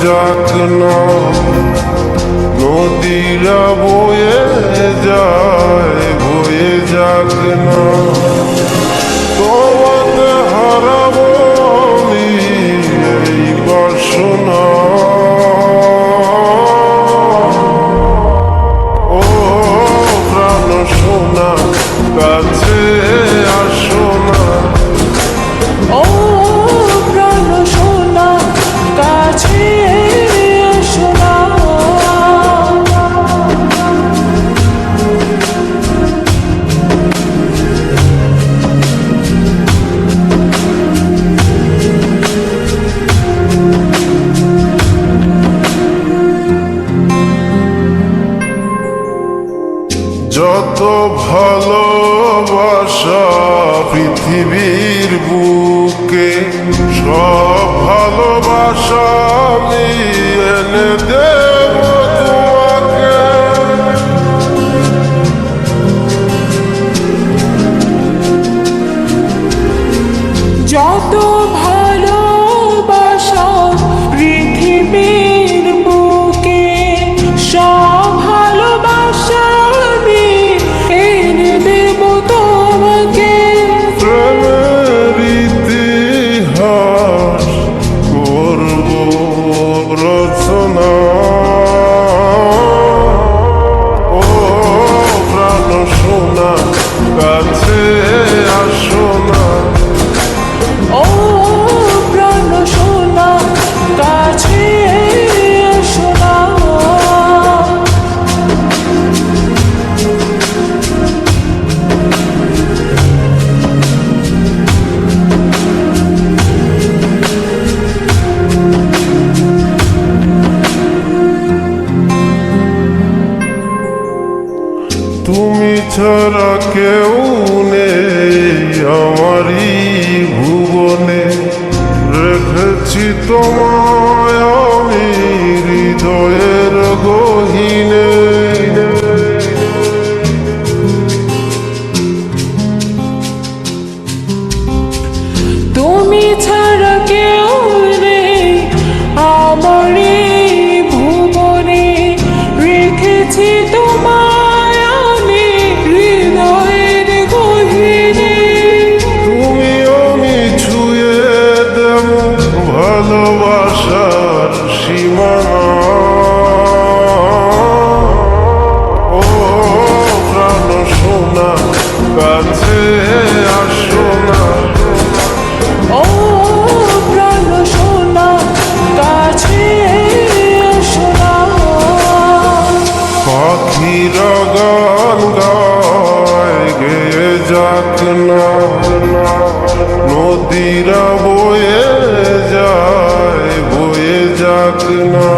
যাক না, নদীরা বয়ে যাক না, তোমাকে হারাবো আমি এই বাসনা। ও প্রাণ সোনা কাছে আসো না, ও প্রাণ সোনা কাছে এসো না। যত ভালোবাসা পৃথিবীর বুকে, সব ভালোবাসা আমি এনে দেব তোমাকে। যত ভালোবাসা পৃথিবীর বুকে, সব ভালোবাসা আমি এনে দেব তোমাকে। প্রেমের ইতিহাস করব রচনা, ও প্রাণ সোনা কাছে আসো না, ও প্রাণ সোনা কাছে এসো না। তুমি ছাড়া কেউ নেই আমারই ভুবনে, রেখেছি তোমায় আমি হৃদয়ের গহীনে। তুমি ছাড়া কেউ নেই আমার এই ভুবনে, রেখেছি তোমায় আমি হৃদয়ের গহীনে। তুমি আমি ছুঁয়ে দেব ভালোবাসার সীমানা, ও প্রাণ সোনা কাছে আসো না, ও প্রাণ সোনা কাছে এসো না। পাখিরা গান গায় গেয়ে যাক না, নদীরা বয়ে যাক না,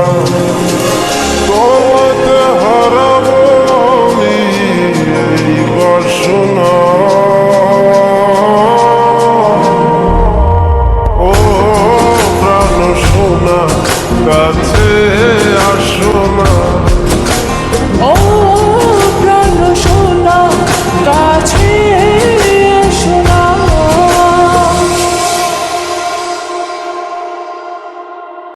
তোমাকে হারাবো আমি এই বাসনা।